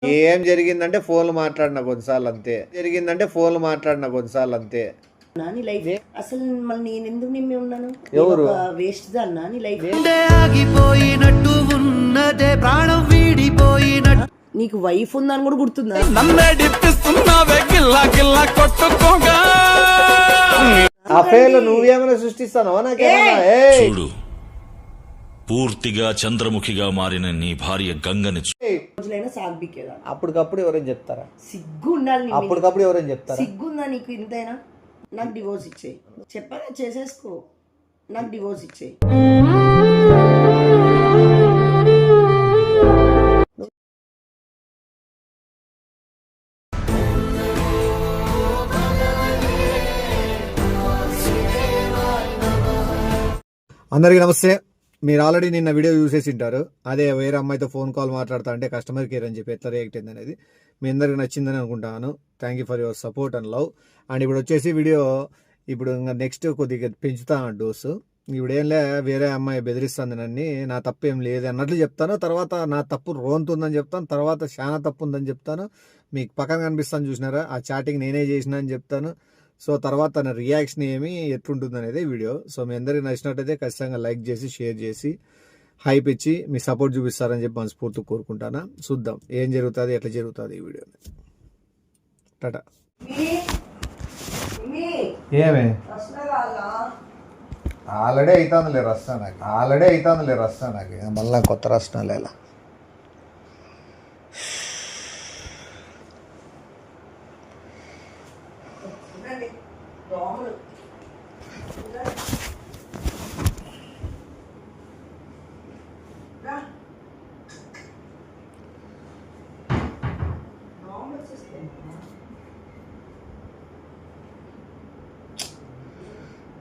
ఏం జరిగిందంటే ఫోన్లు మాట్లాడినా కొన్నిసార్లు అంతే. నీ లైఫ్ అసలు మళ్ళీ నేను ఎందుకు నిమ్మి ఉన్నాను? ఎవరు వేస్ట్ దాన్నా నీ లైఫ్? ఆగిపోయినట్టు ఉన్నదే ప్రాణం వీడిపోయినట్టు. నీకు వైఫ్ ఉందని కూడా గుర్తుందా? ఆ పేర్లు నువ్వేమైనా సృష్టిస్తానో చూడు, పూర్తిగా చంద్రముఖిగా మారిన నీ భార్య గంగని రోజులైనా సాగ్బికేదా? అప్పటికప్పుడు ఎవరైనా చెప్తారా? సిగ్గు ఉండాలి. అప్పటికప్పుడు ఎవరైనా చెప్తారా? సిగ్గుందా నీకు ఇంతైనా? నాకు డివోర్స్ ఇచ్చేయి. చెప్పగా చేసేసుకో, నాకు డివోర్స్ ఇచ్చేయి. అందరికీ నమస్తే. మీరు ఆల్రెడీ నిన్న వీడియో చూసేసి ఉంటారు. అదే వేరే అమ్మాయితో ఫోన్ కాల్ మాట్లాడుతా అంటే కస్టమర్ కేర్ అని చెప్పి ఎట్లా రియాక్ట్ అయింది అనేది మీ అందరికీ నచ్చిందని అనుకుంటాను. Thank you for your support and love. And ఇప్పుడు వచ్చేసి వీడియో ఇప్పుడు ఇంకా నెక్స్ట్ కొద్దిగా పెంచుతాను డోసు. ఇప్పుడు ఏం లే, వేరే అమ్మాయి బెదిరిస్తుంది నన్ను, నా తప్పు ఏం లేదు అన్నట్లు చెప్తాను. తర్వాత నా తప్పు రోంతుందని చెప్తాను. తర్వాత చాలా తప్పు ఉందని చెప్తాను. మీకు పక్కన కనిపిస్తాను చూసినారా, ఆ చాటింగ్ నేనే చేసిన అని చెప్తాను. సో తర్వాత తన రియాక్షన్ ఏమి ఎట్లుంటుంది అనేది వీడియో. సో మీ అందరికీ నచ్చినట్టయితే ఖచ్చితంగా లైక్ చేసి షేర్ చేసి హైప్ ఇచ్చి మీ సపోర్ట్ చూపిస్తారని చెప్పి మనస్ఫూర్తిగా కోరుకుంటాను. చూద్దాం ఏం జరుగుతుంది, ఎట్లా జరుగుతుంది ఈ వీడియో. టాటా. ఏమే ఆల్రెడీ అవుతుందిలే రస్తా నాకు మళ్ళీ కొత్త రచనలు ఎలా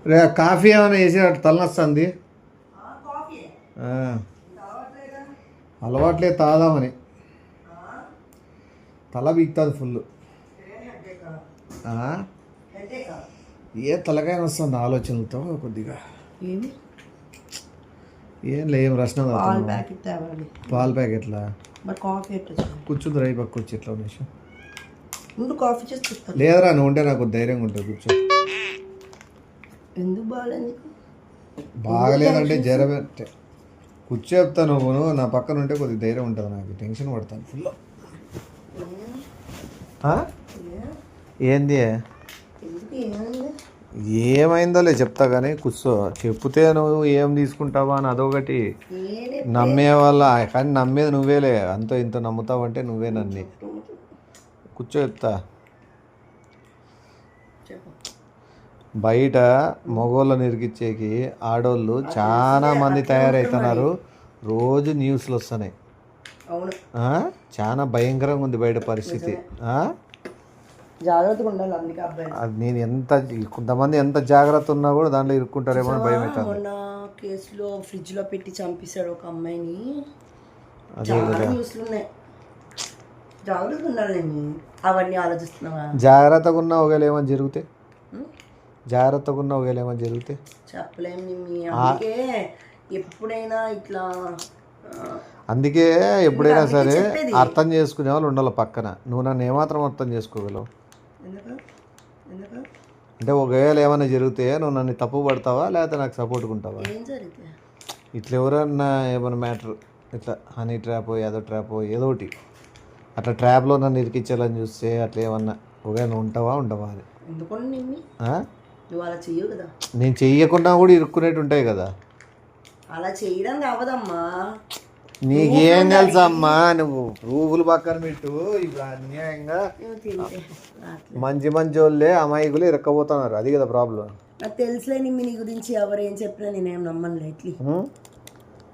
రే కాఫీ ఏమైనా చేసేటట్టు తలనొస్తుంది. అలవాట్లే తాదామని తల బీక్తుంది ఫుల్. ఏ తలకాయ వస్తుంది ఆలోచనలతో కొద్దిగా. ఏం లేం రచన పాల ప్యాకెట్లా కూర్చుంది రై పక్క వచ్చి ఎట్లా నిమిషం లేదురా నువ్వు ఉంటే నాకు ధైర్యంగా ఉంటుంది. కూర్చో. ఎందుకు బాగలేదంటే జ్వరం కూర్చోపుతాను. నువ్వు నా పక్కన ఉంటే కొద్దిగా ధైర్యం ఉంటుంది. నాకు టెన్షన్ పడతాను ఫుల్. ఏంది ఏమైందోలే చెప్తా కానీ కూర్చో. చెప్తే నువ్వు ఏం తీసుకుంటావా అని అదొకటి నమ్మే వాళ్ళ, కానీ నమ్మేది నువ్వేలే. అంతో ఇంత నమ్ముతావంటే నువ్వే నన్ను. కూర్చో చెప్తా. బయట మగవాళ్ళని ఇరికిచ్చేకి ఆడోళ్ళు చాలా మంది తయారవుతున్నారు. రోజు న్యూస్లు వస్తున్నాయి. చాలా భయంకరంగా ఉంది బయట పరిస్థితి. అది నేను ఎంత కొంతమంది ఎంత జాగ్రత్త ఉన్నా కూడా దాంట్లో ఇరుక్కుంటారేమో అని భయం అవుతుంది. మొన్న కేసులో ఫ్రిడ్జ్ లో పెట్టి చంపేశాడు ఒక అమ్మాయిని. జాగ్రత్తగా ఉండాలని అవన్నీ ఆలోచిస్తున్నావా? జాగ్రత్తగా ఉన్నా ఒకవేళ ఏమని జరిగితే చెప్పలేము. అందుకే ఎప్పుడైనా ఇట్లా అందుకే ఎప్పుడైనా సరే అర్థం చేసుకునే వాళ్ళు ఉండాలి పక్కన. నువ్వు నన్ను ఏమాత్రం అర్థం చేసుకోగలవు అంటే ఒకవేళ ఏమైనా జరిగితే నువ్వు నన్ను తప్పు పడతావా లేకపోతే నాకు సపోర్ట్గా ఉంటావా? ఇట్లా ఎవరన్నా ఏమైనా మ్యాటర్ ఇట్లా హనీ ట్రాప్ ఏదో ఒకటి అట్లా ట్రాప్లో నన్ను ఇరికించాలని చూస్తే అట్లా ఏమన్నా ఒకవేళ నువ్వు ఉంటావా అని నేను చెయ్యకుండా కూడా ఇరుక్కునేట్టు ఉంటాయి కదా. అలా చేయడానికి అవ్వదమ్మా. నీకేం తెలుసా అమ్మా, నువ్వు రూపులు పక్కన పెట్టు. ఇప్పుడు అన్యాయంగా మంచి వాళ్ళే అమాయకులు ఇరక్కపోతున్నారు. అది కదా ప్రాబ్లం. నాకు తెలుసులే నీ గురించి ఎవరేం చెప్పినా నేనేం నమ్మను లైట్లీ.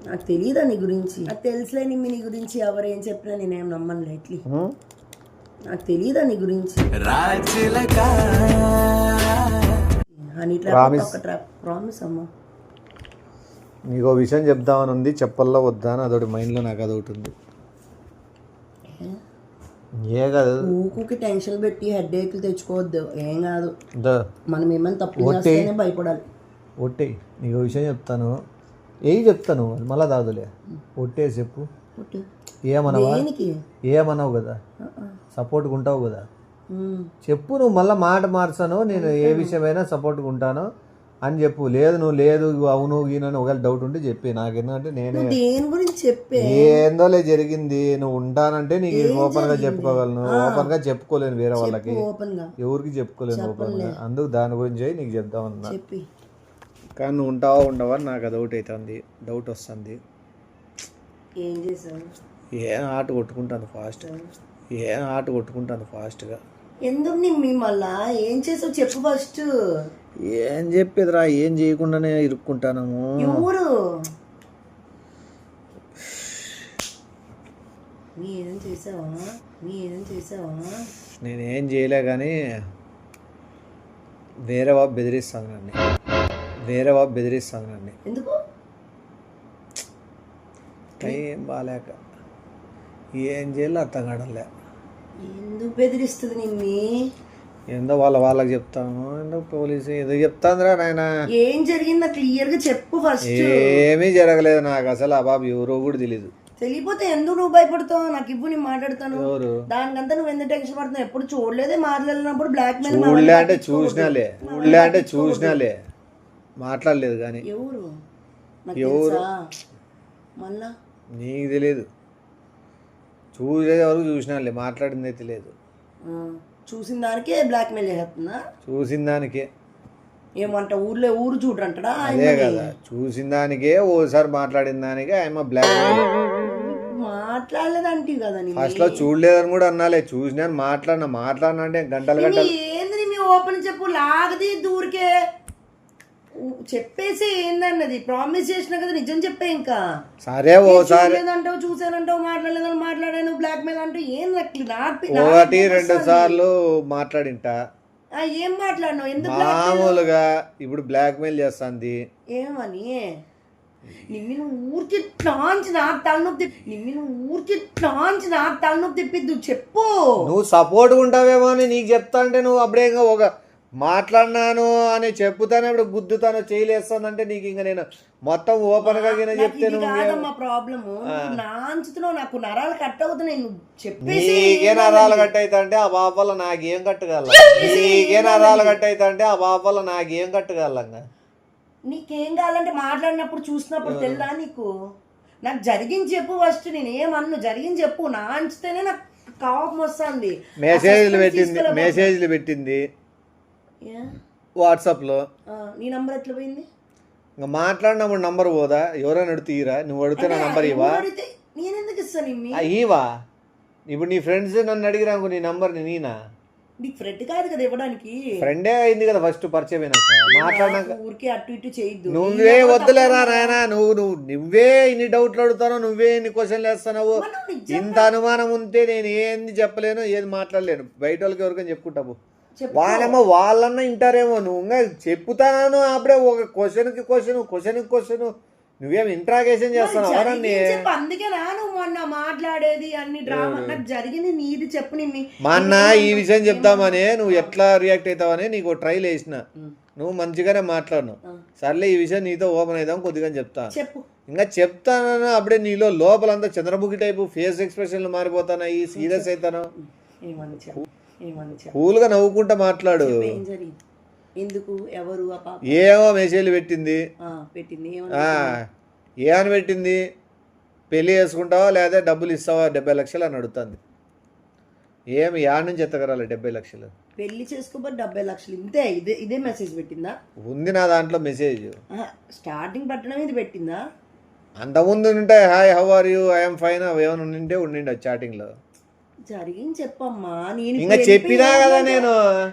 నాకు తెలియదా నీ గురించి? ఎవరేం చెప్పినా నేనేం నమ్మను లైట్లీ. నాకు తెలియదా నీ గురించి? ప్రామిస్ అమ్మా. నీకు విషయం చెప్దామని ఉంది, చెప్పల్లా వద్దా అని అదొకటి మైండ్లో నాకు అదొకటి ఉంది. ఏ కాదు ఊరికి టెన్షన్ పెట్టి హెడ్ ఏక్లు తెచ్చుకోవద్దు. ఏం కాదు, మనం ఏమైనా తప్పు చేస్తేనే భయపడాలి. ఒట్టే నీకు విషయం చెప్తాను. చెప్తాను మళ్ళా దాదులే. ఒట్టే చెప్పు. ఏమన్నావా? దేనికి? ఏమన్నావు కదా, సపోర్ట్గా ఉంటావు కదా. ఉమ్. చెప్పు, నువ్వు మళ్ళీ మాట మార్చాను, నేను ఏ విషయమైనా సపోర్ట్గా ఉంటాను అని చెప్పు. లేదు నువ్వు లేదు అవును ఈయన ఒకవేళ డౌట్ ఉంటే చెప్పి నాకు, ఎందుకంటే నేనే నువ్వు దేని గురించి చెప్పే? ఏందోలే జరిగింది. నువ్వు ఉంటానంటే నీకు ఓపెన్ గా చెప్పుకోగలను, ఓపెన్ గా చెప్పుకోలేను వేరే వాళ్ళకి, ఓపెన్ గా ఎవరికి చెప్పుకోలేను ఓపెన్ గా. అందుకు దాని గురించి నీకు చెప్దామన్నా. చెప్పి. కానీ నువ్వు ఉంటావా ఉండవా నాకు డౌట్ అవుతుంది, డౌట్ వస్తుంది. ఏం చేసావు? ఏం ఆట కొట్టుకుంటాను ఫాస్ట్గా. ఎందుకు నిమ్మి మళ్ళా ఏం చేసావు చెప్పు ఫస్ట్. ఏం చెప్పేదిరా, ఏం చేయకుండానే ఇరుక్కుంటాను. ఎవరు నీ ఏం చేసావా? నేనేం చేయలే కానీ వేరే బాబు బెదిరిస్తాను నన్ను. ఎందుకు? ఏం బాగాలేక ఏం చేయాలో అర్థం కావడంలే. ఎందుకు బెదిరిస్తుంది నిమ్మి? ఏందో వాళ్ళకి చెప్తాను, ఏందో పోలీసు ఏదో చెప్తాందిరా నాయన. ఏం జరిగిందో క్లియర్ గా చెప్పు ఫస్ట్. ఏమీ జరగలేదు నాకు అసలు. ఆ బాబు ఎవరో కూడా తెలీదు. తెలియపోతే ఎందుకు నువ్వు భయపడతావు? నాకు ఇవ్వు, నేను మాట్లాడతాను. ఎవరు? దానికంతా నువ్వు ఎందుకు టెన్షన్ పడుతున్నావు? ఎప్పుడు చూడలేదే, మాట్లాడినప్పుడు బ్లాక్ మెయిల్. చూడలే అంటే చూసినాలే మాట్లాడలేదు కానీ. ఎవరు? నాకు తెలుసా? మళ్ళా నీకు తెలియదు. చూసేది వరకు చూసినాలే, మాట్లాడింది అయితే లేదు. చూసిన దానికే బ్లాక్ మెయిల్ చేస్తున్నా? చూసిన దానికే ఏమంట ఊరు చూడరంటడా? అదే కదా, చూసిన దానికే ఓసారి మాట్లాడిన దానికే ఆయన బ్లాక్ మాట్లాడలేదంటే కదా నీ. ఫస్ట్ లో చూడలేదని కూడా అన్నాలే, చూసినాను మాట్లాడినా అంటే గంటలు ఏంది మీ ఓపెన్ చెప్పు, లాగది దూరికే చెప్పేసి ఏందన్నది. ప్రామిస్ చేసినా కదా, నిజం చెప్పే. ఇంకా సరే ఓసారి లేదంటావు, చూసానంటావు, మాట్లాడలేదని మాట్లాడాను, బ్లాక్ మెయిల్ అంటూ ఏం ఒకటి 2 సార్లు మాట్లాడింటా. ఏం మాట్లాడినావు? ఎందుకు మామూలుగా ఇప్పుడు బ్లాక్ మెయిల్ చేస్తాంది. ఏమని? నిమ్మి నువ్వు ఊరికి టాంచి నాకు తలనొప్పి తిప్పిద్దు. చెప్పు. నువ్వు సపోర్ట్ ఉంటావేమో అని నీకు చెప్తా అంటే నువ్వు అప్పుడే ఇంకా ఒక మాట్లాడినాను అని చెప్పుతాను, ఇప్పుడు గుద్దుతాను చేయలేస్తానంటే నీకు ఇంకా నేను మొత్తం ఓపెన్ గా చెప్తే కాదమ్మా ప్రాబ్లము. నాంచుతున్నావు, నాకు నరాలు కట్ అవుతున్నాయి. నువ్వు చెప్పేసి నీకే నరాలు కట్ అవుతా అంటే ఆ బాబు వల్ల నాకేం కట్టగల నీకేం కావాలంటే మాట్లాడినప్పుడు చూసినప్పుడు తెల్లా నీకు? నాకు జరిగింది చెప్పు ఫస్ట్. నేను ఏమన్ను జరిగింది చెప్పు. నాంచితేనే నాకు కోపం వస్తుంది. మెసేజ్లు పెట్టింది వాట్సాప్ లో. నీ నంబర్ ఎట్లా పోయింది? ఇంకా మాట్లాడినప్పుడు నంబర్ పోదా? ఎవరైనా అడుగుతీరా? నువ్వు అడిగితే నా నంబర్ ఇవా? నేనెందుకు ఇస్తాను? ఇవా? ఇప్పుడు నీ ఫ్రెండ్స్ నన్ను అడిగిరాకు నీ నంబర్ నేనా? నీకు ఫ్రెండ్ కాదు కదా ఇవ్వడానికి. ఫ్రెండే అయింది కదా ఫస్ట్ పరిచయం అయినాక. మాట్లాడినాక ఊరికే అటు ఇటు చేయొద్దు. నువ్వే వద్దులేరా నాయన, నువ్వే ఇన్ని డౌట్లు అడుగుతావు, నువ్వే ఇన్ని క్వశ్చన్లు వేస్తున్నావు. ఇంత అనుమానం ఉంటే నేను ఏంది చెప్పలేను, ఏది మాట్లాడలేను. బయట వాళ్ళకి ఎవరికైనా చెప్పుకుంటావు, వాళ్ళన్నా వింటారేమో. నువ్వు ఇంకా చెప్పుతాను అప్పుడే ఒక క్వశ్చన్ నువ్వేం ఇంట్రాగేషన్ చేస్తున్నావు. అందుకే నువ్వు మొన్న మాట్లాడేది అన్ని డ్రామా. నాకు జరిగింది నీది చెప్పు. మొన్న ఈ విషయం చెప్తామని నువ్వు ఎట్లా రియాక్ట్ అవుతావని నీకు ట్రైల్ వేసిన. నువ్వు మంచిగానే మాట్లాడినావు. సర్లే ఈ విషయం నీతో ఓపెన్ అవుతాం కొద్దిగా చెప్తా. ఇంకా చెప్తాను అప్పుడే నీలో లోపలంతా చంద్రముఖి టైపు ఫేస్ ఎక్స్ప్రెషన్లు మారిపోతాయి, సీరియస్ అవుతాను. కూల్ గా నవ్వుకుంటా మాట్లాడు. ఎందుకు? ఎవరు? ఏమో మెసేజ్లు పెట్టింది. ఏమని పెట్టింది? పెళ్లి చేసుకుంటావా లేదా డబ్బులు ఇస్తావా 70 లక్షలు అని అడుగుతుంది. ఏమి యాడ్ నుంచి ఎత్తగరాలి 70 లక్షలు? పెళ్లి చేసుకోబోతే 70 లక్షలు ఇంతే. ఇదే మెసేజ్ పెట్టిందా? ఉంది నా దాంట్లో మెసేజ్. స్టార్టింగ్ పట్టడం ఇది పెట్టిందా? అంతకుముందు ఉంటాయి, hi how are you, I'm fine, ఏమైనా ఉండిండే చాటింగ్ లో. జరిగింది చెప్పమ్మా. నేను ఇంకా చెప్పినా కదా నేను.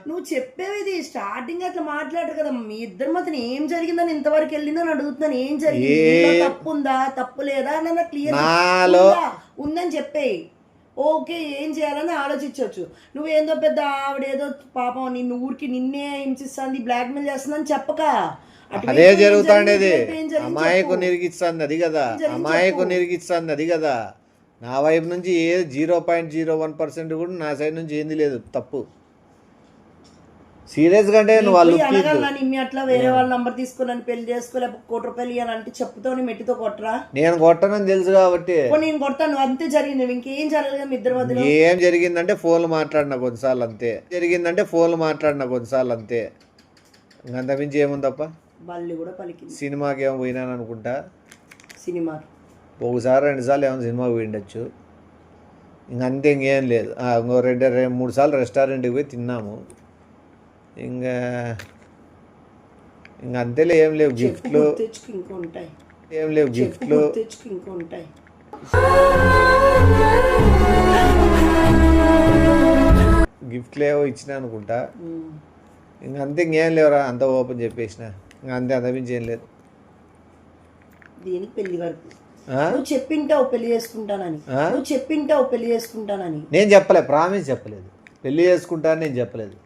నువ్వు చెప్పేది స్టార్టింగ్ అట్లా మాట్లాడరు కదా. మీ ఇద్దరి మధ్యన ఏం జరిగిందని ఇంతవరకు వెళ్ళిందని అడుగుతున్నాను. ఏం జరిగింది? తప్పు ఉందా తప్పు లేదా అన్న క్లియర్ ఉందని చెప్పేయి. ఓకే, ఏం చేయాలని ఆలోచించవచ్చు. నువ్వేందో పెద్ద ఆవిడేదో పాపం నిన్ను ఊరికి నిన్నే హింసిస్తుంది, బ్లాక్ మెయిల్ చేస్తుందని చెప్పక. అదే జరుగుతాండేది. అమాయకు నిరిగిస్తుంది అది కదా. నా వైపు నుంచి ఏ 0.01% కూడా నా సైడ్ నుంచి ఏంది లేదు తప్పు. సీరియస్ గా అంటే నువ్వు వాళ్ళు అనగలనా నిమ్మి అట్లా వేరే వాళ్ళ నంబర్ తీసుకుని నన్ను పెళ్లి చేసుకోలేక ₹1,00,00,000 అని అంటే చెప్పుతో మెట్టితో కొట్టరా? నేను కొట్టనని తెలుసు కాబట్టి నేను కొడతాను, అంతే జరిగింది, ఇంకేం జరగలేదు మీ ఇద్దరి మధ్యలో. ఏం జరిగిందంటే ఫోన్లు మాట్లాడిన కొన్నిసార్లు అంతే, అంతమించి ఏముందప్ప. బల్లి కూడా పలికింది. సినిమాకి ఏమో పోయినాను అనుకుంటా, సినిమా ఒకసారి 2 సార్లు ఏమో సినిమాకి పోయిండొచ్చు, ఇంకంతే, ఇంకేం లేదు. ఇంకో 2-3 సార్లు రెస్టారెంట్కి పోయి తిన్నాము, ఇంకా అంతేలే. ఏం లేవు గిఫ్ట్లు, తెచ్చుకు ఇంకో ఉంటాయి, తెచ్చుకు ఇంకో ఉంటాయి. గిఫ్ట్లు ఏవో ఇచ్చినా అనుకుంటా, ఇంకంతే, ఇంకేం లేవురా, అంతా ఓపెన్ చెప్పేసిన, అంతే, అంతమించి ఏం లేదు. దీనికి పెళ్లి వరకు నువ్వు చెప్పింటావు పెళ్లి చేసుకుంటానని, నేను చెప్పలే, ప్రామిస్ చెప్పలేదు, పెళ్లి చేసుకుంటానని నేను చెప్పలేదు.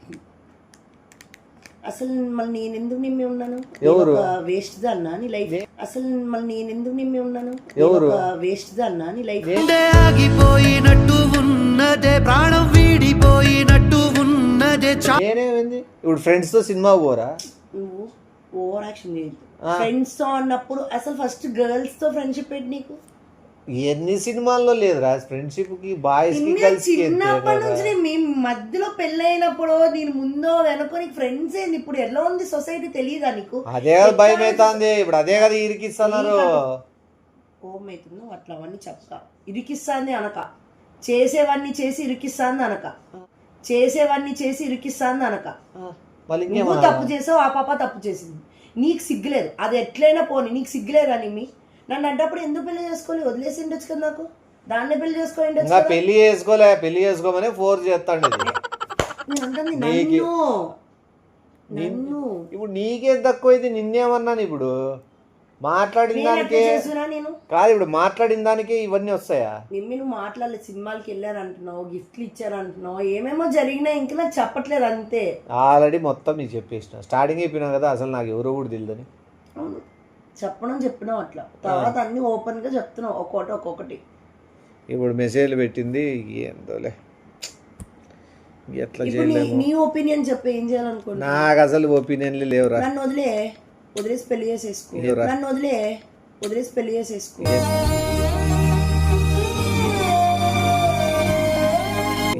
అసలు మళ్ళీ నేను ఎందుకు నిమ్మి ఉన్నాను? ఎవరు? వేస్ట్ దాన్నా నీ లైఫ్. అసలు మళ్ళీ నేను ఎందుకు నిమ్మి ఉన్నాను? ఎవరు? వేస్ట్ దాన్నా నీ లైఫ్. ఆగిపోయినట్టు ఉన్నదే, ప్రాణం వీడిపోయినట్టు ఉన్నదే. నేనేమైంది ఇప్పుడు? ఫ్రెండ్స్ తో సినిమా పోరా? నువ్వు ఓవర్ యాక్షన్ చేయొద్దు. ఫ్రెండ్స్ తో అన్నప్పుడు అసలు ఫస్ట్ గర్ల్స్ తో ఫ్రెండ్షిప్ ఏంటి నీకు? ఎన్ని సినిమాల్లో లేదురా ఫ్రెండ్షిప్ కి, బాయ్స్ కి కలిసి. చిన్నప్పటి నుంచి మీ మధ్యలో పెళ్ళైనప్పుడు దీని ముందో వెనకో నీకు ఫ్రెండ్స్ ఏంది? ఇప్పుడు ఎలా ఉంది సొసైటీ తెలియదా నీకు? అదే కదా భయం అవుతుంది ఇప్పుడు, అదే కదా ఇరికిస్తున్నారు. కోపం అవుతుందో అట్లా అవన్నీ చెప్పక. ఇరికిస్తాంది అనక, చేసేవన్నీ చేసి ఇరికిస్తాంది అనక, నువ్వు తప్పు చేసావు, ఆ పాప తప్పు చేసింది, నీకు సిగ్గులేదు. అది ఎట్లయినా పోనీ, నీకు సిగ్గులేదా నిమ్మి? నన్ను అడ్డప్పుడు ఎందుకు పెళ్లి చేసుకోవాలి? వదిలేసి ఉండొచ్చు కదా నాకు, దాన్నే పెళ్లి చేసుకోండి. పెళ్లి చేసుకోమని ఫోర్స్ చేస్తాడు. నన్ను ఇప్పుడు నీకేం తక్కువైతే నిన్నేమన్నాను? ఇప్పుడు మాట్లాడిన దానికే కాదు, ఇప్పుడు మాట్లాడిన దానికే ఇవన్నీ వస్తాయా? నిమ్మి నువ్వు మాట్లాడలేదు, సినిమాలకి వెళ్ళాను అంటున్నావు, గిఫ్ట్లు ఇచ్చాను అంటున్నావు, ఏమేమో జరిగినాయి, ఇంకా నాకు చెప్పట్లేదు అంతే. ఆల్రెడీ మొత్తం నీకు చెప్పేసిన, స్టార్టింగ్ చెప్పినావు కదా అసలు నాకు ఎవరో కూడా తెలియదని. అవును, చెప్పినావు అట్లా, తర్వాత అన్ని ఓపెన్ గా చెప్తున్నావు ఒక్కొక్కటి. ఇప్పుడు మెసేజ్లు పెట్టింది ఏందోలే, ఎట్లా చేయలేము. నీ ఒపీనియన్ చెప్పి ఏం చేయాలనుకుంటా? నాకు అసలు ఒపీనియన్లు లేవురా. నన్ను వదిలేసి పెళ్లి చేసేసుకో.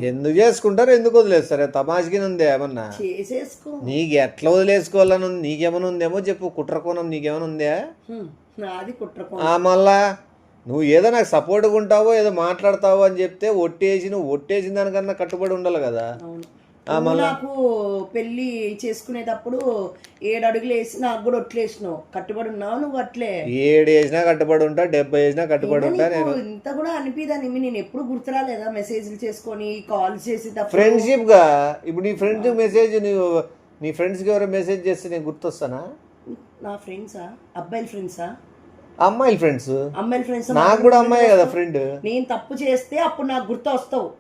ఎందుకు చేసుకుంటారు, ఎందుకు వదిలేస్తారు? తమాషకి ఉంది ఏమన్నా? చేసేసుకో. నీకు ఎట్లా వదిలేసుకోవాలని ఉంది? నీకేమైనా ఉందేమో చెప్పు, కుట్రకోణం నీకేమైనా ఉందా? నాది కుట్రకోణం. మళ్ళా నువ్వు ఏదో నాకు సపోర్ట్గా ఉంటావో ఏదో మాట్లాడతావో అని చెప్తే నువ్వు ఒట్టేసిన దానికన్నా కట్టుబడి ఉండాలి కదా. నాకు పెళ్లి చేసుకునేటప్పుడు 7 అడుగులు వేసి నాకు కూడా ఒట్లేసినావు, కట్టుబడి ఉన్నావు నువ్వు. అట్లే 7 వేసినా కట్టుబడి ఉంటా, 70 వేసినా కట్టుబడి ఉంటా. నేను ఇంత కూడా అనిపిదా నిమ్మి? నేను ఎప్పుడు గుర్తురాలేదా మెసేజ్లు చేసుకొని కాల్ చేసి? ఫ్రెండ్షిప్ గా ఇప్పుడు నీ ఫ్రెండ్స్ మెసేజ్, నీ ఫ్రెండ్స్కి ఎవరో మెసేజ్ చేస్తే నేను గుర్తొస్తానా? నా ఫ్రెండ్సా? అబ్బాయిల ఫ్రెండ్సా? అమ్మాయిల ఫ్రెండ్స్. అమ్మాయిల ఫ్రెండ్స్. నాకు కూడా అమ్మాయి కదా ఫ్రెండ్. నేను తప్పు చేస్తే అప్పుడు నాకు గుర్తు వస్తావు.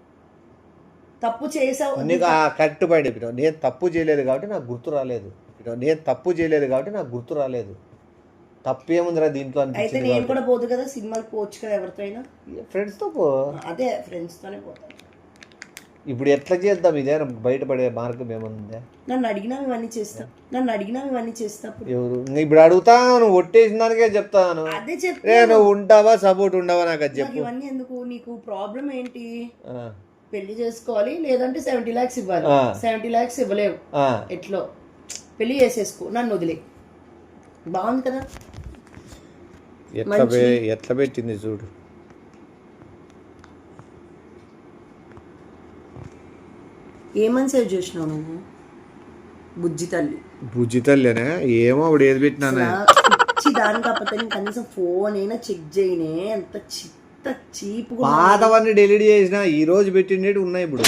తప్పు చేసావు, నీకు కట్టుబడి చెప్పినావు. నేను తప్పు చేయలేదు కాబట్టి నాకు గుర్తు రాలేదు. తప్పు ఏముందిరా దీంట్లో అయితే నేను కూడా పోదు కదా సినిమాకి, పోవచ్చు కదా ఎవరితో అయినా. ఫ్రెండ్స్ తో పో. అదే ఫ్రెండ్స్ తోనే పోతాను. ఇప్పుడు ఎట్లా చేద్దాం? ఇదే బయటపడే మార్గం ఏమన్నా? నన్ను అడిగినా ఇవన్నీ చేస్తా. ఎవరు ఇప్పుడు అడుగుతా? నువ్వు ఒట్టేసిన దానికే చెప్తాను. అదే చెప్తా. నువ్వు ఉంటావా, సపోర్ట్ ఉండవా? నాకు అది చెప్పు. ఇవన్నీ ఎందుకు? నీకు ప్రాబ్లం ఏంటి? పెళ్లి చేసుకోవాలి, లేదంటే 70 lakhs ఇవ్వాలి. 70 lakhs ఇవ్వలేవు, ఎట్లో పెళ్లి చేసేసుకో, నన్ను వదిలే. బాగుంది కదా? ఎట్లా పెట్టింది చూడు. ఏమని సేవ్ చేసినావు నువ్వు? బుజ్జి తల్లినే ఏమో అప్పుడు ఏది పెట్టినా దాని కాకపోతే కనీసం ఫోన్ అయినా చెక్ చేయనే. ఎంత చీప్. పాతవన్నీ డెలీట్ చేసిన ఈ రోజు పెట్టిండేటి ఉన్నాయి ఇప్పుడు.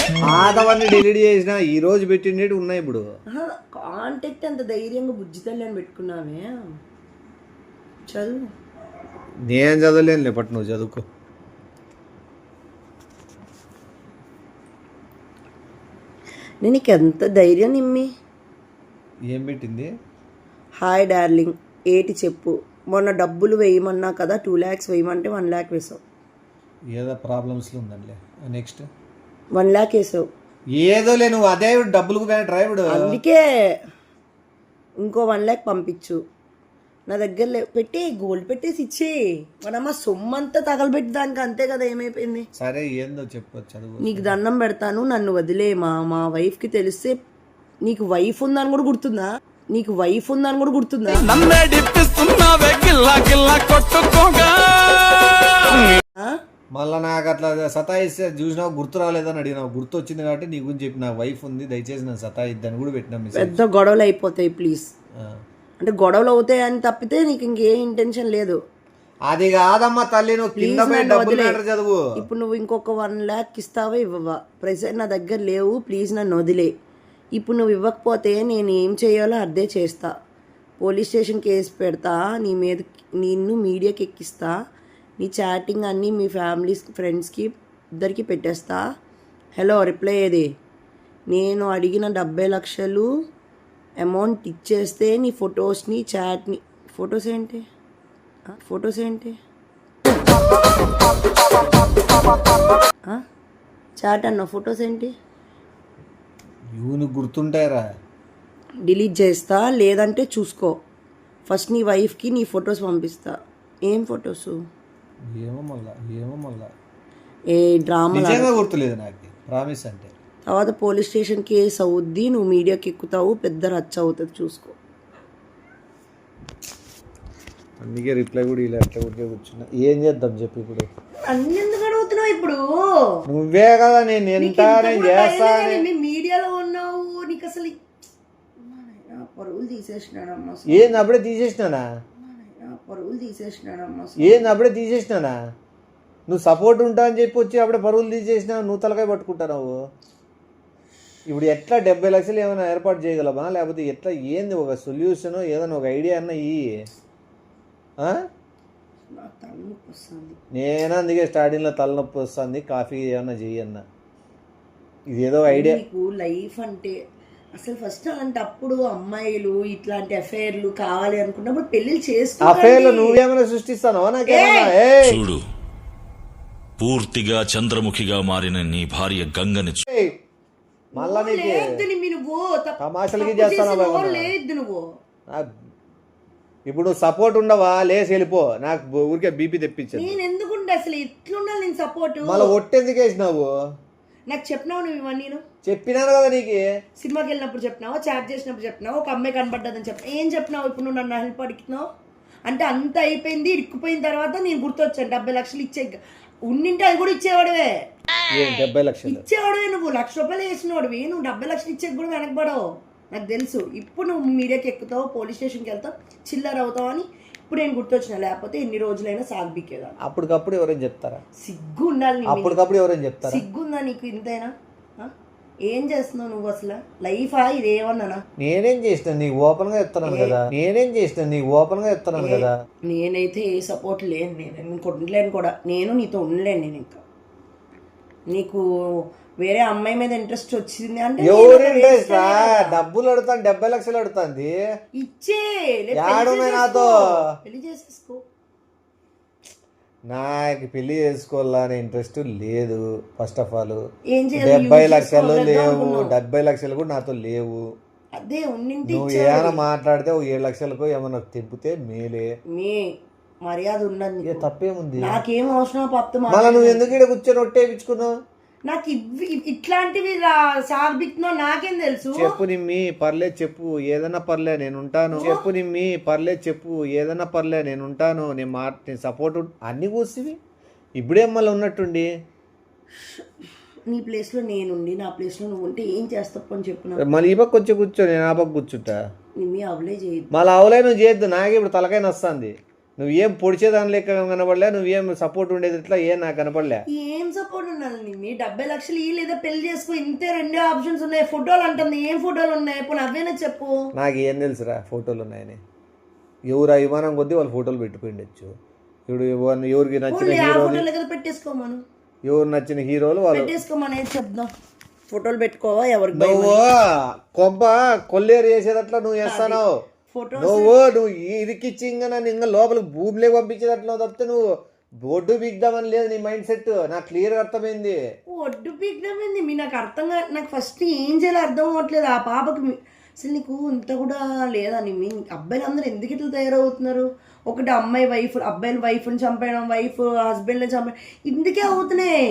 కాంటాక్ట్ అంత ధైర్యంగా బుజ్జి తల్లి అని పెట్టుకున్నావే. చదువు. నేను చదవలేనులే, పట్టు నువ్వు చదువుకో. నేను ఎంత ధైర్యం నిమ్మి. ఏం పెట్టింది? హాయ్ డార్లింగ్, ఏటి చెప్పు. మొన్న డబ్బులు వేయమన్నా కదా, 2 lakhs వేయమంటే 1 lakh వేసావు. ఏదో ప్రాబ్లమ్స్లో ఉందండి. నెక్స్ట్ 1 lakh వేసావు. ఏదోలే నువ్వు అదే డబ్బులకు డ్రైవర్. అందుకే ఇంకో 1 lakh పంపించు నా దగ్గర పెట్టి గోల్డ్ పెట్టేసి ఇచ్చే మనమ్మ సొమ్మంతా తగలబెట్టి దానికి అంతే కదా, ఏమైపోయింది. సరే ఏందో చెప్పు చదువు. నీకు దండం పెడతాను, నన్ను వదిలే. మా వైఫ్కి తెలిస్తే నీకు వైఫ్ ఉందని కూడా గుర్తుందా? నీకు వైఫ్ ఉందని కూడా గుర్తుందా? మళ్ళా నాకు అట్లా సతాయిస్తే చూసినావు, గుర్తు రాలేదని అడిగినావు, గుర్తు వచ్చింది కాబట్టి నీ గురించి చెప్పి నా వైఫ్ ఉంది దయచేసి నన్ను సతాయిద్దని కూడా పెట్టినా. పెద్ద గొడవలు అయిపోతాయి ప్లీజ్. అంటే గొడవలు అవుతాయని తప్పితే నీకు ఇంకే ఇంటెన్షన్ లేదు. అది కాదమ్మా తల్లి, నువ్వు కింద పోయి డబ్బులు మ్యాటర్ చదువు. ఇప్పుడు నువ్వు ఇంకొక 1 lakh ఇస్తావా ఇవ్వవా? ప్రెసెంట్ నా దగ్గర లేవు, ప్లీజ్ నన్ను వదిలే. ఇప్పుడు నువ్వు ఇవ్వకపోతే నేను ఏం చేయాలో అదే చేస్తా. పోలీస్ స్టేషన్ కేసు పెడతా, నీ మీద నిన్ను మీడియాకి ఎక్కిస్తా, నీ చాటింగ్ అన్నీ మీ ఫ్యామిలీ ఫ్రెండ్స్కి ఇద్దరికి పెట్టేస్తా. హలో రిప్లై ఏది? నేను అడిగిన 70 లక్షలు అమౌంట్ ఇచ్చేస్తే నీ ఫొటోస్ని చాట్ని ఫొటోస్ ఏంటి చాట్ అన్న ఫొటోస్ ఏంటి నువ్వు గుర్తుంటాయరా? డిలీట్ చేస్తా, లేదంటే చూసుకో. ఫస్ట్ నీ వైఫ్కి నీ ఫొటోస్ పంపిస్తా. ఏం ఫొటోస్? ఏమో మళ్ళా ఏ డ్రామా నిజంగా గుర్తులేదు నాకు, ప్రామిస్. అంటే తర్వాత పోలీస్ స్టేషన్ కేసు అవుద్ది, నువ్వు మీడియాకి ఎక్కుతావు, పెద్ద రచ్చ అవుతుంది, చూసుకో. అందుకే రిప్లై కూడా ఇలా అట్లా కూడా కూర్చున్నా. ఏం చేద్దాం చెప్పి ఇప్పుడు? అన్ని ఎందుకు అడుగుతున్నావు ఇప్పుడు? నువ్వే కదా నేను ఎంత నేను చేస్తా. మీడియాలో ఉన్నావు, నీకు అసలు పరువులు తీసేసినాడమ్మా. ఏంది అప్పుడే తీసేసినానా? పరువులు తీసేసినాడమ్మా. ఏంది అప్పుడే తీసేసినానా? నువ్వు సపోర్ట్ ఉంటా అని చెప్పి వచ్చి అప్పుడే పరువులు తీసేసినావు, నువ్వు తలకాయ పట్టుకుంటున్నావు. ఇప్పుడు ఎట్లా 70 లక్షలు ఏమైనా ఏర్పాటు చేయగలమా? లేకపోతే ఎట్లా ఏంది ఒక సొల్యూషన్, ఏదైనా ఒక ఐడియా అన్నా ఇయ్యి. నేను అందుకే స్టార్టింగ్లో తలనొప్పి వస్తుంది, కాఫీ ఏమన్నా చెయ్యన్నా. ఇదేదో ఐడియా. నీకు లైఫ్ అంటే అసలు ఫస్ట్ అంటే అప్పుడు అమ్మాయిలు ఇట్లాంటి అఫైర్లు కావాలి అనుకున్నప్పుడు పెళ్లి చేసుకో. అఫైర్లు నువ్వేమైనా సృష్టిస్తానో నాకేమన్నా? చూడు, పూర్తిగా చంద్రముఖిగా మారిన నీ భార్య గంగని మళ్ళా నీకు నువ్వు తమాషలకి చేస్తాను. నువ్వు ఇప్పుడు సపోర్ట్ ఉండవా? లేసి వెళ్ళిపో, నాకు ఊరికే బీపీ తెప్పించదు. నేను ఎందుకుంటే అసలు ఎట్లుండాలి నేను సపోర్ట్? మళ్ళీ ఒట్టెందుకు వేసినావు? నాకు చెప్పినావు నువ్వు ఇవన్నీ. నేను చెప్పినాను కదా నీకు. సినిమాకి వెళ్ళినప్పుడు చెప్పినావు, చాట్ చేసినప్పుడు చెప్పినావు, ఒక అమ్మాయి కనపడ్డదని చెప్పినా. ఏం చెప్పినావు? ఇప్పుడు నువ్వు నన్ను హెల్ప్ అడుగుతున్నావు అంటే అంత అయిపోయింది, ఇరుక్కుపోయిన తర్వాత నేను గుర్తొచ్చాను. 70 లక్షలు ఇచ్చే ఉన్నింటే అది కూడా ఇచ్చేవాడివే. 70 లక్షలు ఇచ్చేవాడివే నువ్వు. 1,00,000 రూపాయలు వేసినవాడివి. నువ్వు 70 లక్షలు ఇచ్చే కూడా వెనకబడవు, నాకు తెలుసు. ఇప్పుడు నువ్వు మీడియాకి ఎక్కుతావు, పోలీస్ స్టేషన్కి వెళ్తావు, చిల్లర అవుతావు అని ఇప్పుడు నేను గుర్తొచ్చిన. లేకపోతే ఎన్ని రోజులైనా సాగిబిక్కేదా. అప్పటికప్పుడు ఎవరైనా చెప్తారా? సిగ్గు ఉండాలి. అప్పటికప్పుడు ఎవరైనా చెప్తారా? సిగ్గుందా నీకు ఇంతైనా? ఏం చేస్తున్నావు నువ్వు అసలు? లైఫా ఇదేమన్నానా? నేనేం చేసిన నీకు ఓపెన్ గా చెప్తున్నాను కదా. నేనైతే ఏ సపోర్ట్ లేను. నేను ఉండలేను కూడా. నేను నీతో ఉండలేను. నేను ఇంకా నీకు వేరే అమ్మాయి మీద ఇంట్రెస్ట్ వచ్చింది అంటే ఎవరు ఇంట్రెస్ట్? డబ్బులు అడుగుతాను, 70 లక్షలు అడుగుతుంది. ఇచ్చే నాతో పెళ్లి చేసేసుకో. నాకు పెళ్లి చేసుకోవాలనే ఇంట్రెస్ట్ లేదు. ఫస్ట్ ఆఫ్ ఆల్ ఏం చేయాలి? 70 లక్షలు లేవు, 70 లక్షలు కూడా నాతో లేవు. అదే ఉన్నింటి నువ్వు ఏమైనా మాట్లాడితే 7 లక్షలకు ఏమన్నా తెంపితే మేలే. మీ మర్యాద ఉన్నది, తప్పేముంది? నాకేం అవసరం పాపతో. మళ్ళీ నువ్వు ఎందుకు ఇక్కడ కూర్చొని ఒట్టేపించుకున్నావు? నాకు ఇట్లాంటివి సాగిపిస్తున్నావు, నాకేం తెలుసు? చెప్పు నిమ్మి, పర్లేదు చెప్పు, ఏదన్నా పర్లే నేను ఉంటాను. చెప్పు నిమ్మి, పర్లేదు చెప్పు, ఏదన్నా పర్లే నేను ఉంటాను. నేను సపోర్ట్ అన్ని కూర్చువి. ఇప్పుడేం మళ్ళీ ఉన్నట్టుండి. నీ ప్లేస్లో నేనుండి నా ప్లేస్లో నువ్వు ఉంటే ఏం చేస్తావు అని చెప్పు. మళ్ళీ ఈ పక్క వచ్చి కూర్చో, నేను ఆ పక్క కూర్చుంటా. నిమ్మి అవలే చేయద్దు. మళ్ళీ అవలే నువ్వు చేయొద్దు. నాకే ఇప్పుడు తలకాయ నొస్తుంది. నువ్వేం పొడిచేదాని లెక్క కనపడలే, నువ్వేం సపోర్ట్ ఉండేది ఇట్లా ఏం నాకు కనపడలే. ఏం సపోర్ట్ ఉండాలి నిమ్మి? 70 లక్షలు ఈ లేదా పెళ్లి చేసుకో, ఇంతే. 2 ఆప్షన్స్ ఉన్నాయి. ఫోటోలు అంటుంది, ఏం ఫోటోలు ఉన్నాయి? ఇప్పుడు అవేనా చెప్పు. నాకు ఏం తెలుసురా ఫోటోలు ఉన్నాయని. ఎవరు అభిమానం కొద్దీ వాళ్ళు ఫోటోలు పెట్టుకుండొచ్చు. ఇప్పుడు ఎవరికి నచ్చిన హీరోలు పెట్టేసుకోమను. ఎవరు నచ్చిన హీరోలు వాళ్ళు పెట్టేసుకోమని చెప్దాం. ఫోటోలు పెట్టుకోవా? ఎవరికి నువ్వు కొబ్బ కొల్లేరు చేసేదట్లా నువ్వు చేస్తావు. నువ్వు ఇరికిచ్చి ఇంకా నన్ను ఇంకా లోపలికి భూమిలోకి పంపించేటట్లు తప్పితే నువ్వు బొడ్డు బిగ్దామని లేదు నీ మైండ్ సెట్, నాకు క్లియర్గా అర్థమైంది. ఒడ్డు పీకడమైంది మీ నాకు అర్థంగా, నాకు ఫస్ట్ ఏం చేయాలో అర్థం అవ్వట్లేదు. ఆ పాపకి అసలు నీకు ఇంత కూడా లేదా నీ మీ అబ్బాయిలు అందరూ ఎందుకు ఇట్లా తయారవుతున్నారు? ఒకటి అమ్మాయి వైఫ్, అబ్బాయిలు వైఫ్ని చంపేయడం, వైఫ్ హస్బెండ్ని చంపేయడం, ఇందుకే అవుతున్నాయి.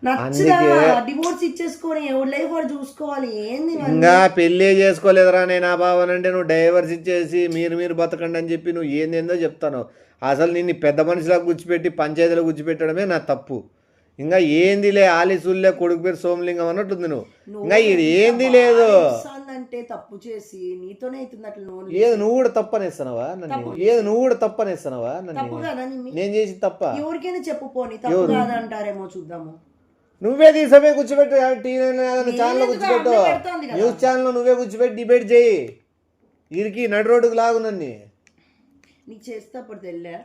నచ్చదా డివోర్స్ ఇచ్చేసుకొని ఎవరి లైఫ్ వాడు చూసుకోవాలి. ఏంది ఇంకా పెళ్ళే చేసుకోలేదురా నేను ఆ భావనంటే నువ్వు డైవర్స్ ఇచ్చేసి మీరు బతకండి అని చెప్పి నువ్వు ఏందేందో చెప్తాను. అసలు నిన్ను పెద్ద మనిషిలా గుచ్చిపెట్టి పంచాయతీలో గుచ్చిపెట్టడమే నా తప్పు. ఇంకా ఏందిలే ఆలిసుల్లే కొడుకు పేరు సోమలింగం అన్నట్టుంది నువ్వు. ఇంకా ఇది ఏంది లేదు అంటే తప్పు చేసి నీతోనే అవుతుంది అట్లా. ఏది నువ్వు కూడా తప్పనేస్తున్నావా నన్ను? ఏది నువ్వు కూడా తప్పనేస్తున్నావా నన్ను? తప్పు కదా నేను చేసి తప్ప ఎవరికైనా చెప్పుకోని తప్పు కాదంటారేమో చూద్దాము. నువ్వే తీసమే కూర్చోబెట్టు, ఛానల్ కూర్చోబెట్టు, న్యూస్ ఛానల్ నువ్వే కూర్చోబెట్టి డిబేట్ చేయి. ఇరికి నడి రోడ్డుకు లాగు నన్ను. నీకు చేస్తే అప్పుడు తెల్లా.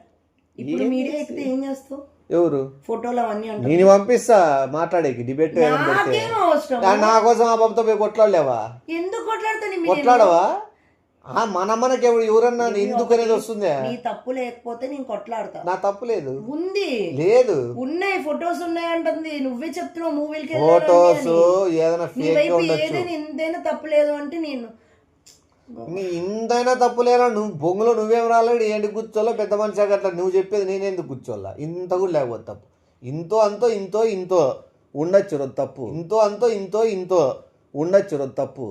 ఇప్పుడు మీడియా ఎక్కితే ఏం చేస్తావు? ఎవరు ఫోటోలు అవన్నీ అంటే నేను పంపిస్తా మాట్లాడేకి డిబేట్. నాకేం అవసరం? నా కోసం ఆ బాబుతో పోయి కొట్లాడలేవా? ఎందుకు కొట్లాడతాను? కొట్లాడవా? మనకి ఎవరన్నా ఎందుకు అనేది వస్తుంది. నీ తప్పు లేకపోతే నేను కొట్లాడతా. నా తప్పు లేదు. ఉంది లేదు. ఉన్నాయి ఫోటోస్ ఉన్నాయి అంటుంది. నువ్వే చెప్తున్నావు మూవీలకి ఫోటోస్ ఏదైనా ఫేక్ గా ఉండొచ్చు. ఏదైనా ఇంతైనా తప్పు లేదు అంటే నేను ఇంతైనా తప్పు లేరా? నువ్వు బొంగులో నువ్వేం రాలేడు ఏంటి కూర్చోలో పెద్ద మనిషి అట్లా నువ్వు చెప్పేది నేనెందుకు కూర్చోవాలా? ఇంత కూడా లేకపోతే తప్పు. ఇంతో అంతో ఇంతో ఉండొచ్చు రోజు తప్పు. ఇంతో ఉండొచ్చు రోజు తప్పు.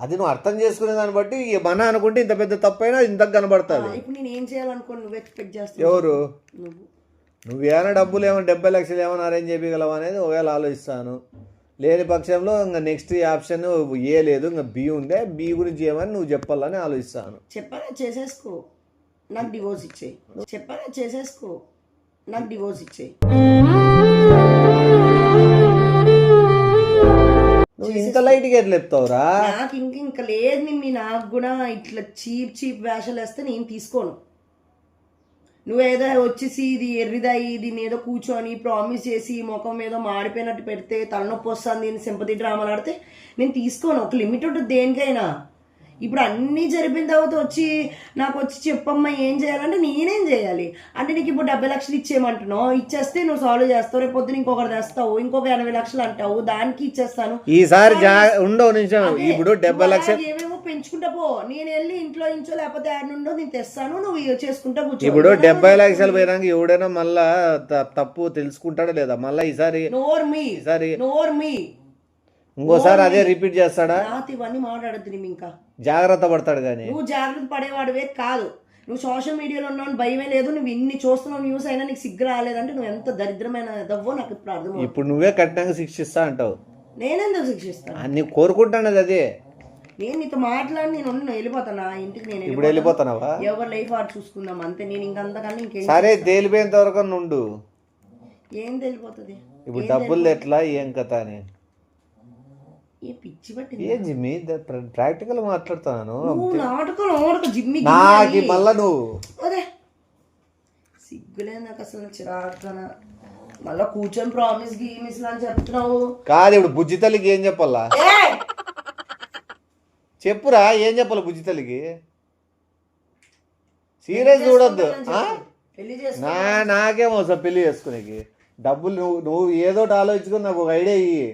అది నువ్వు అర్థం చేసుకునే దాన్ని బట్టి మన అనుకుంటే ఇంత పెద్ద తప్పు అయినా ఇంత కనబడుతుంది. ఇప్పుడు నేను ఏం చేయాలనుకోని నువ్వు ఎక్స్పెక్ట్ చేస్తావు? ఎవరు? నువ్వేమైనా డబ్బులు ఏమైనా 70 లక్షలు ఏమైనా అరేంజ్ చేయగలవా అనేది ఒకవేళ ఆలోచిస్తాను. లేని పక్షంలో ఇంకా నెక్స్ట్ ఆప్షన్ ఏ లేదు, ఇంకా బి ఉందే. బి గురించి ఏమని నువ్వు చెప్పాలని ఆలోచిస్తాను. చెప్పారా చేసేసుకో, నాకు డివోర్స్ ఇచ్చేయి. చెప్పారా చేసేసుకో, నాకు డివోర్స్ ఇచ్చేయి. నువ్వు ఇంత లైట్గా ఎట్లా చెప్తావురా? నాకు ఇంకా లేదు నిమ్మి. నాకు కూడా ఇట్లా చీప్ వేషాలు వేస్తే నేను తీసుకోను. నువ్వేదో వచ్చేసి ఇది ఎర్రిదాయి ఇది ఏదో కూర్చొని ప్రామిస్ చేసి ముఖం మీద మాడిపోయినట్టు పెడితే తలనొప్పి వస్తుంది నేను సింపతి డ్రామాలు ఆడితే నేను తీసుకోను. ఒక లిమిట్ ఉంటుంది దేనికైనా. ఇప్పుడు అన్నీ జరిపిన తర్వాత వచ్చి నాకు వచ్చి చెప్పమ్మా ఏం చేయాలంటే నేనేం చేయాలి? అంటే నీకు ఇప్పుడు 70 లక్షలు ఇచ్చేయమంటున్నావు, ఇచ్చేస్తే నువ్వు సాల్వ్ చేస్తావు. రేపు పొద్దున ఇంకొకటి తెస్తావు, ఇంకొక 80 లక్షలు అంటావు, దానికి ఇచ్చేస్తాను. ఈసారి ఉండవు నిమిషం. ఇప్పుడు 70 లక్షలు ఏమేమో పెంచుకుంటా పో. నేను వెళ్ళి ఇంట్లో లేకపోతే నుండో నేను తెస్తాను, నువ్వు చేసుకుంటా కూర్చో. ఇప్పుడు 70 లక్షలు పోయినాక ఎవడైనా మళ్ళా తప్పు తెలుసుకుంటాడా లేదా? మళ్ళీ ఈసారి ఇంకోసారి అదే రిపీట్ చేస్తాడా? ఇవన్నీ మాట్లాడద్దు నువ్వు. ఇంకా జాగ్రత్త పడతాడు. కానీ నువ్వు జాగ్రత్త పడేవాడివే కాదు. నువ్వు సోషల్ మీడియాలో ఉన్నావు, భయమే లేదు. నువ్వు ఇన్ని చూస్తున్నావు న్యూస్ అయినా నీకు సిగ్గు రాలేదంటే నువ్వు ఎంత దరిద్రమైన దవ్వో నాకు ఇప్పుడు అర్థం. ఇప్పుడు నువ్వే కట్టినాక శిక్షిస్తా అంటావు. నేనెందుకు శిక్షిస్తాను? అన్ని కోరుకుంటానది అదే. నేను నీతో మాట్లాడి నేను వెళ్ళిపోతాను ఇంటికి. నేను ఇప్పుడు వెళ్ళిపోతానవా? ఎవరి లైఫ్ వాడు చూసుకుందాం అంతే. నేను ఇంకంతకన్నా ఇంకేం. సరే తేలిపోయేంత వరకు నుండు. ఏం తెలిపోతుంది ఇప్పుడు డబ్బులు ఎట్లా ఏం కథ అని ఏ పిచ్చి పట్టి ఏ జిమ్మి ప్రాక్టికల్ మాట్లాడుతున్నాను. జిమ్మి నాకు మళ్ళా నువ్వు అదే సిగ్గులేదు నాకు అసలు. చిరాకున మళ్ళా కూర్చొని ప్రామిస్ గీమిస్ అని చెప్తున్నావు. కాదు ఇప్పుడు బుజ్జి తల్లికి ఏం చెప్పాలా? చెప్పురా ఏం చెప్పాలి బుజ్జి తల్లికి? సీరియస్ చూడొద్దు. నాకేమో సార్ పెళ్లి చేసుకునేకి డబ్బులు నువ్వు ఏదో ఆలోచించుకుని నాకు ఒక ఐడియా ఇయ్యి.